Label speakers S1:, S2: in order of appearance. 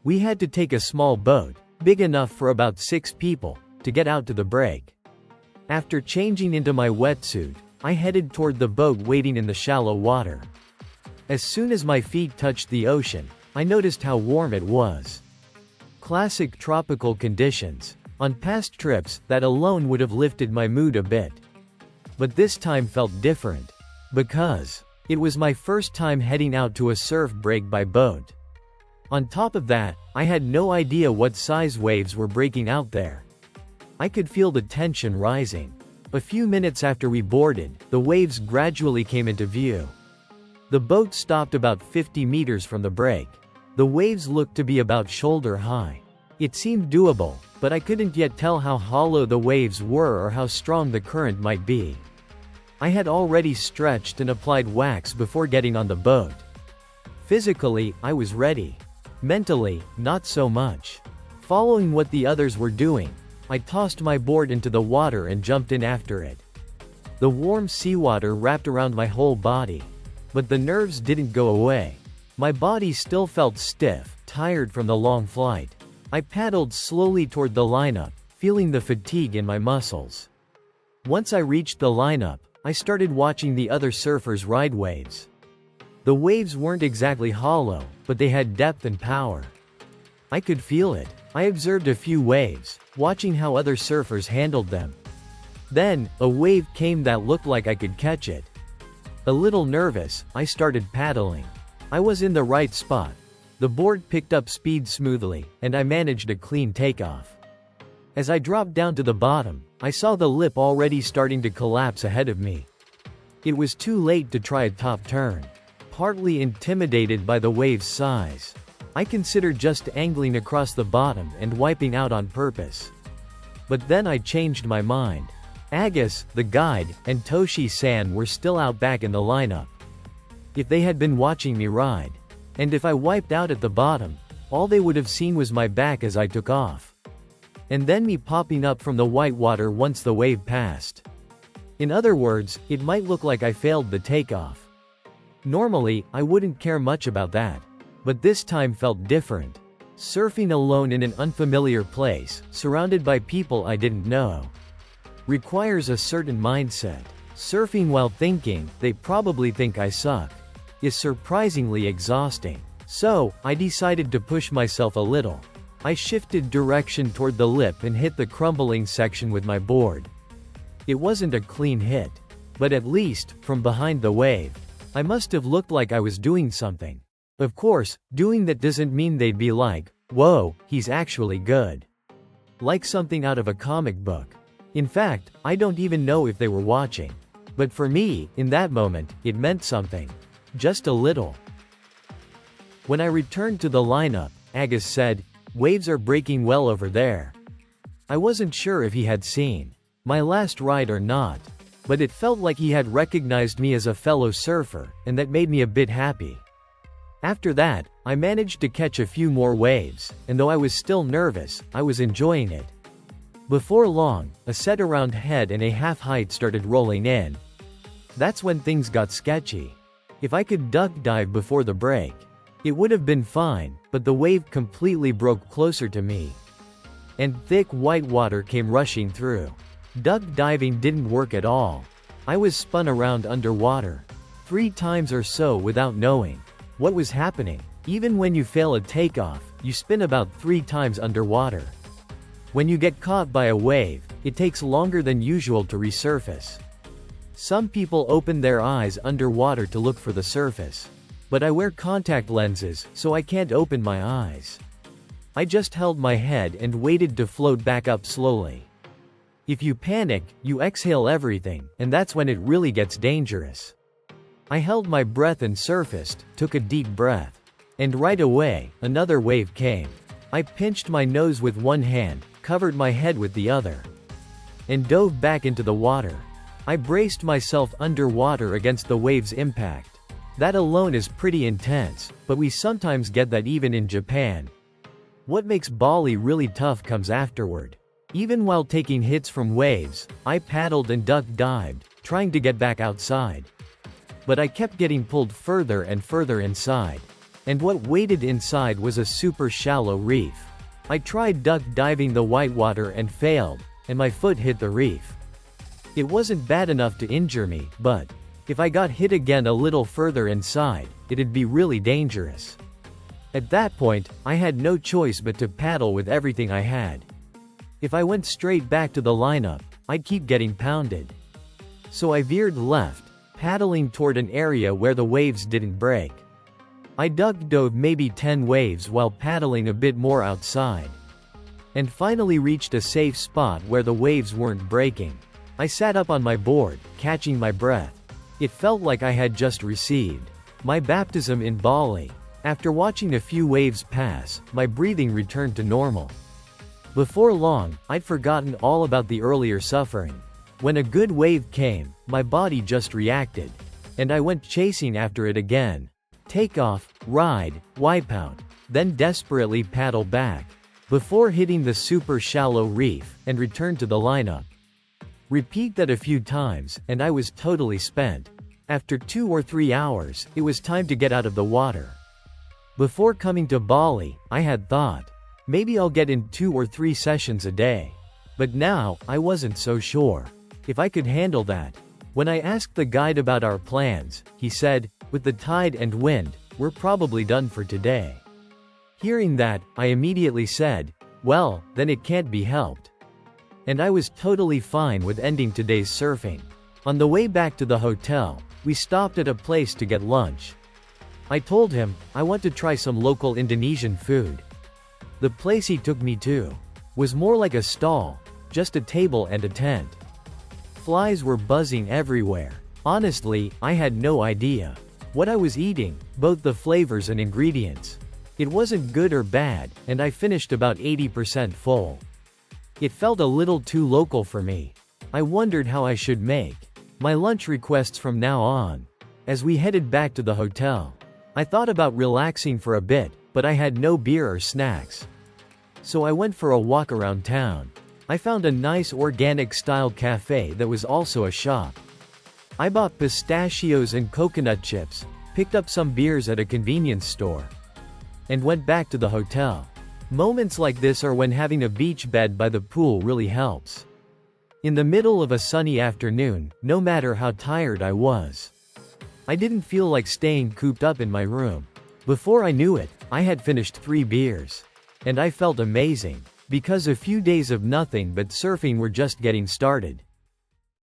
S1: We had to take a small boat, big enough for about 6 people, to get out to the break. After changing into my wetsuit, I headed toward the boat waiting in the shallow water. As soon as my feet touched the ocean, I noticed how warm it was. Classic tropical conditions. On past trips, that alone would have lifted my mood a bit. But this time felt different. Because it was my first time heading out to a surf break by boat. On top of that, I had no idea what size waves were breaking out there. I could feel the tension rising. A few minutes after we boarded, the waves gradually came into view. The boat stopped about 50 meters from the break. The waves looked to be about shoulder high. It seemed doable, but I couldn't yet tell how hollow the waves were or how strong the current might be. I had already stretched and applied wax before getting on the boat. Physically, I was ready. Mentally, not so much. Following what the others were doing, I tossed my board into the water and jumped in after it. The warm seawater wrapped around my whole body. But the nerves didn't go away. My body still felt stiff, tired from the long flight. I paddled slowly toward the lineup, feeling the fatigue in my muscles. Once I reached the lineup, I started watching the other surfers ride waves. The waves weren't exactly hollow, but they had depth and power. I could feel it. I observed a few waves, watching how other surfers handled them. Then, a wave came that looked like I could catch it. A little nervous, I started paddling. I was in the right spot. The board picked up speed smoothly, and I managed a clean takeoff. As I dropped down to the bottom, I saw the lip already starting to collapse ahead of me. It was too late to try a top turn. Partly intimidated by the wave's size, I considered just angling across the bottom and wiping out on purpose. But then I changed my mind. Agus, the guide, and Toshi-san were still out back in the lineup. If they had been watching me ride, and if I wiped out at the bottom, all they would have seen was my back as I took off. And then me popping up from the white water once the wave passed. In other words, it might look like I failed the takeoff. Normally, I wouldn't care much about that. But this time felt different. Surfing alone in an unfamiliar place, surrounded by people I didn't know, requires a certain mindset. Surfing while thinking, they probably think I suck, is surprisingly exhausting. So, I decided to push myself a little. I shifted direction toward the lip and hit the crumbling section with my board. It wasn't a clean hit. But at least, from behind the wave, I must have looked like I was doing something. Of course, doing that doesn't mean they'd be like, whoa, he's actually good. Like something out of a comic book. In fact, I don't even know if they were watching. But for me, in that moment, it meant something. Just a little. When I returned to the lineup, Agus said, "Waves are breaking well over there." I wasn't sure if he had seen my last ride or not. But it felt like he had recognized me as a fellow surfer, and that made me a bit happy. After that, I managed to catch a few more waves, and though I was still nervous, I was enjoying it. Before long, a set around head and a half height started rolling in. That's when things got sketchy. If I could duck dive before the break, it would have been fine, but the wave completely broke closer to me. And thick white water came rushing through. Duck diving didn't work at all. I was spun around underwater 3 times or so without knowing what was happening. Even when you fail a takeoff, you spin about 3 times underwater. When you get caught by a wave, it takes longer than usual to resurface. Some people open their eyes underwater to look for the surface. But I wear contact lenses, so I can't open my eyes. I just held my head and waited to float back up slowly. If you panic, you exhale everything, and that's when it really gets dangerous. I held my breath and surfaced, took a deep breath. And right away, another wave came. I pinched my nose with one hand, covered my head with the other, and dove back into the water. I braced myself underwater against the wave's impact. That alone is pretty intense, but we sometimes get that even in Japan. What makes Bali really tough comes afterward. Even while taking hits from waves, I paddled and duck dived, trying to get back outside. But I kept getting pulled further and further inside. And what waited inside was a super shallow reef. I tried duck diving the whitewater and failed, and my foot hit the reef. It wasn't bad enough to injure me, but if I got hit again a little further inside, it'd be really dangerous. At that point, I had no choice but to paddle with everything I had. If I went straight back to the lineup, I'd keep getting pounded. So I veered left, paddling toward an area where the waves didn't break. I duck dove maybe 10 waves while paddling a bit more outside. And finally reached a safe spot where the waves weren't breaking. I sat up on my board, catching my breath. It felt like I had just received my baptism in Bali. After watching a few waves pass, my breathing returned to normal. Before long, I'd forgotten all about the earlier suffering. When a good wave came, my body just reacted. And I went chasing after it again. Take off, ride, wipe out, then desperately paddle back, before hitting the super shallow reef, and return to the lineup. Repeat that a few times, and I was totally spent. After 2 or 3 hours, it was time to get out of the water. Before coming to Bali, I had thought, maybe I'll get in 2 or 3 sessions a day. But now, I wasn't so sure if I could handle that. When I asked the guide about our plans, he said, with the tide and wind, we're probably done for today. Hearing that, I immediately said, well, then it can't be helped. And I was totally fine with ending today's surfing. On the way back to the hotel, we stopped at a place to get lunch. I told him, I want to try some local Indonesian food. The place he took me to was more like a stall, just a table and a tent. Flies were buzzing everywhere. Honestly, I had no idea what I was eating, both the flavors and ingredients. It wasn't good or bad, and I finished about 80% full. It felt a little too local for me. I wondered how I should make my lunch requests from now on. As we headed back to the hotel, I thought about relaxing for a bit, but I had no beer or snacks. So I went for a walk around town. I found a nice organic-style cafe that was also a shop. I bought pistachios and coconut chips, picked up some beers at a convenience store, and went back to the hotel. Moments like this are when having a beach bed by the pool really helps. In the middle of a sunny afternoon, no matter how tired I was, I didn't feel like staying cooped up in my room. Before I knew it, I had finished 3 beers. And I felt amazing, because a few days of nothing but surfing were just getting started.